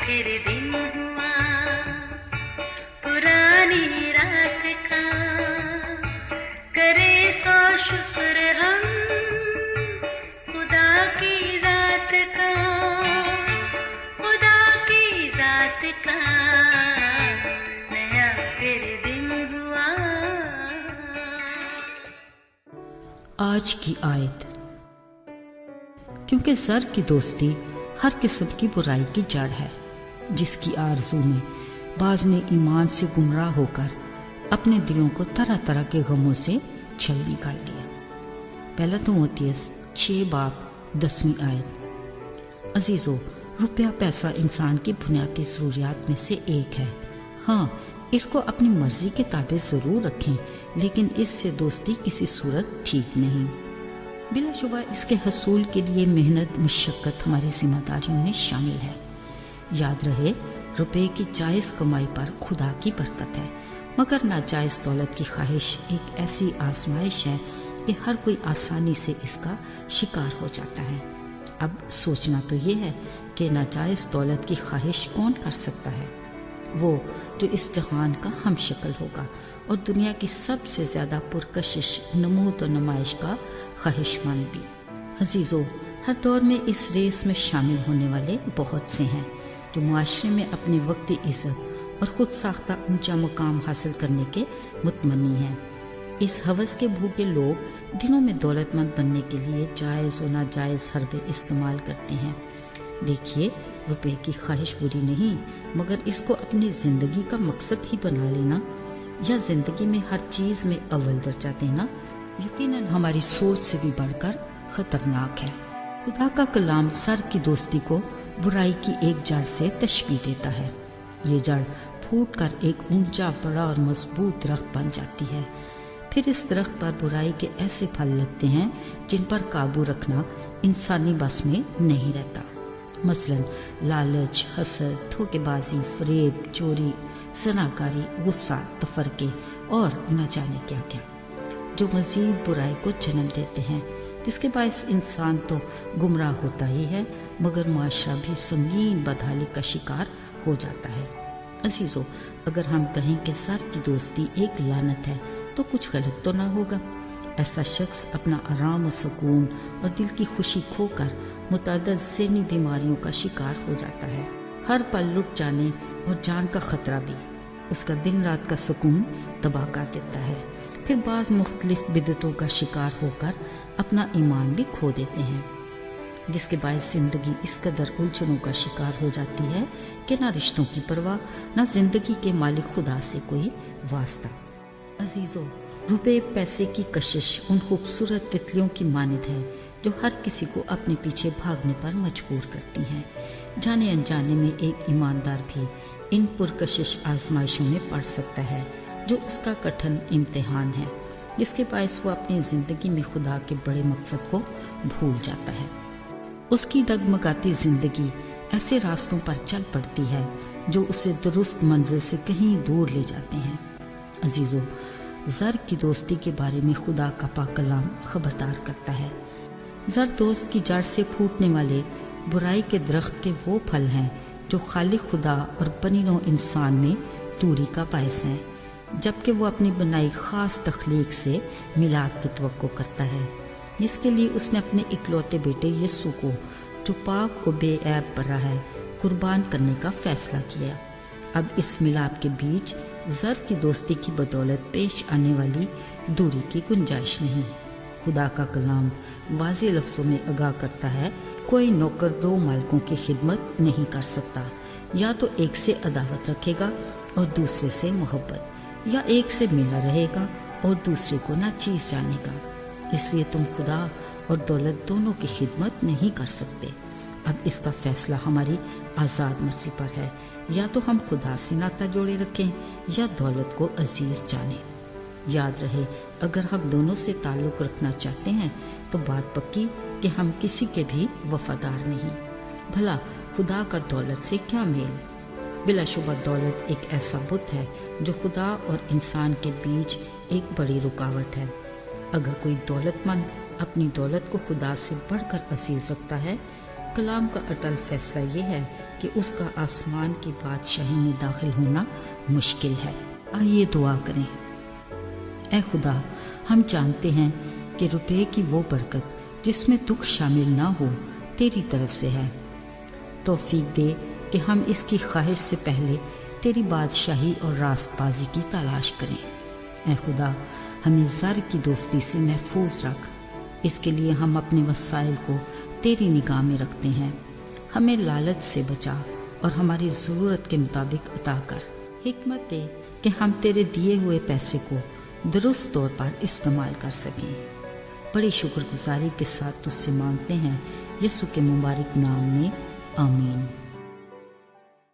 फिर दिन हुआ पुरानी रात का, करे सौ शुक्र हम खुदा की जात का, खुदा की जात का, नया फिर दिन हुआ। आज की आयत। क्योंकि ज़र की दोस्ती हर किस्म की बुराई की जड़ है, जिसकी आरज़ू में बाज़ ने ईमान से गुमराह होकर अपने दिलों को तरह तरह के गमों से छल निकाल लिया। पहला तीमुथियुस 6 बाब 10वीं आयत। अजीज़ों, रुपया पैसा इंसान की बुनियादी ज़रूरियात में से एक है। हाँ, इसको अपनी मर्जी के ताबे ज़रूर रखें, लेकिन इससे दोस्ती किसी सूरत ठीक नहीं। बिलाशुबा इसके हसूल के लिए मेहनत मशक्क़त हमारी जिम्मेदारियों में शामिल है। याद रहे, रुपए की जायज़ कमाई पर खुदा की बरकत है, मगर नाजायज़ दौलत की ख्वाहिश एक ऐसी आजमाइश है कि हर कोई आसानी से इसका शिकार हो जाता है। अब सोचना तो ये है कि नाजायज़ दौलत की ख्वाहिश कौन कर सकता है? वो जो इस जहान का हम शक्ल होगा और दुनिया की सबसे ज़्यादा पुरकशिश नमूद और नुमाइश का ख्वाहिशमंद भी। अजीज़ों, हर दौर में इस रेस में शामिल होने वाले बहुत से हैं जो मुआशरे में अपनी वक्ती इज़्ज़त और ख़ुद साख्ता ऊंचा मुकाम हासिल करने के मुतमन्नी हैं। इस हवस के भूखे लोग दिनों में दौलतमंद बनने के लिए जायज़ और नाजायज़ हरबे इस्तेमाल करते हैं। देखिए, रुपए की ख्वाहिश बुरी नहीं, मगर इसको अपनी ज़िंदगी का मकसद ही बना लेना या ज़िंदगी में हर चीज़ में अव्वल दर्जा देना यकीनन हमारी सोच से भी बढ़कर ख़तरनाक है। खुदा का कलाम सर की दोस्ती को बुराई की एक जड़ से तशबीह देता है। ये जड़ फूट कर एक ऊंचा, बड़ा और मजबूत दरख्त बन जाती है। फिर इस दरख्त पर बुराई के ऐसे फल लगते हैं जिन पर काबू रखना इंसानी बस में नहीं रहता। मसलन लालच, हसद, धोखेबाजी, फरेब, चोरी, ज़नाकारी, गुस्सा, तफरके और न जाने क्या क्या, जो मज़ीद बुराई को जन्म देते हैं, जिसके बायस इंसान तो गुमराह होता ही है, मगर मुआशरा भी संगीन बदहाली का शिकार हो जाता है। अजीज़ों, अगर हम कहें कि सर की दोस्ती एक लानत है तो कुछ गलत तो ना होगा। ऐसा शख्स अपना आराम और सुकून और दिल की खुशी खोकर मुतअद्दिद ज़हनी बीमारियों का शिकार हो जाता है। हर पल लुट जाने और जान का ख़तरा भी उसका दिन रात का सुकून तबाह कर देता है। फिर बाज़ मुख्तलिफ बिदतों का शिकार होकर अपना ईमान भी खो देते हैं, जिसके बायस ज़िंदगी इस कदर उलझनों का शिकार हो जाती है कि ना रिश्तों की परवाह, ना ज़िंदगी के मालिक खुदा से कोई वास्ता। अजीज़ों, रुपए पैसे की कशिश उन खूबसूरत तितलियों की मानिद है जो हर किसी को अपने पीछे भागने पर मजबूर करती हैं। जाने अनजाने में एक ईमानदार भी इन पुरकशिश आजमाइशों में पड़ सकता है, जो उसका कठिन इम्तिहान है, जिसके बायस वो अपनी ज़िंदगी में खुदा के बड़े मकसद को भूल जाता है। उसकी डगमगाती ज़िंदगी ऐसे रास्तों पर चल पड़ती है जो उसे दुरुस्त मंजिल से कहीं दूर ले जाते हैं। अजीज़ों, ज़र की दोस्ती के बारे में खुदा का पाक कलाम खबरदार करता है। ज़र दोस्त की जड़ से फूटने वाले बुराई के दरख्त के वो फल हैं जो खालिक खुदा और बनी नौ इंसान में दूरी का बायस हैं, जबकि वो अपनी बनाई ख़ास तख्लीक से मिलाद की तवक्को करता है, जिसके लिए उसने अपने इकलौते बेटे यीशु को, जो पाक को बेऐब बरा है, कुर्बान करने का फ़ैसला किया। अब इस मिलाप के बीच ज़र की दोस्ती की बदौलत पेश आने वाली दूरी की गुंजाइश नहीं। खुदा का कलाम वाज़े लफ्ज़ों में आगाह करता है, कोई नौकर दो मालिकों की खिदमत नहीं कर सकता, या तो एक से अदावत रखेगा और दूसरे से मोहब्बत, या एक से मिला रहेगा और दूसरे को नाचीज़ जानेगा। इसलिए तुम खुदा और दौलत दोनों की खिदमत नहीं कर सकते। अब इसका फैसला हमारी आज़ाद मर्जी पर है, या तो हम खुदा से नाता जोड़े रखें या दौलत को अजीज जानें। याद रहे, अगर हम दोनों से ताल्लुक़ रखना चाहते हैं तो बात पक्की कि हम किसी के भी वफादार नहीं। भला खुदा का दौलत से क्या मेल? बिलाशुबा दौलत एक ऐसा बुत है जो खुदा और इंसान के बीच एक बड़ी रुकावट है। अगर कोई दौलतमंद अपनी दौलत को खुदा से बढ़कर अजीज रखता है کلام کا اٹل فیصلہ یہ ہے کہ اس کا آسمان کی بادشاہی میں داخل ہونا مشکل ہے۔ آئیے دعا کریں۔ اے خدا، ہم جانتے ہیں کہ روپے کی وہ برکت جس میں دکھ شامل نہ ہو تیری طرف سے ہے۔ توفیق دے کہ ہم اس کی خواہش سے پہلے تیری بادشاہی اور راست بازی کی تلاش کریں۔ اے خدا، ہمیں زر کی دوستی سے محفوظ رکھ۔ اس کے لیے ہم اپنے وسائل کو تیری نگاہ میں رکھتے ہیں۔ ہمیں لالچ سے بچا اور ہماری ضرورت کے مطابق عطا کر۔ حکمت دے کہ ہم تیرے دیے ہوئے پیسے کو درست طور پر استعمال کر سکیں۔ بڑی شکر گزاری کے ساتھ تجھ سے مانگتے ہیں، یسوع کے مبارک نام میں، آمین۔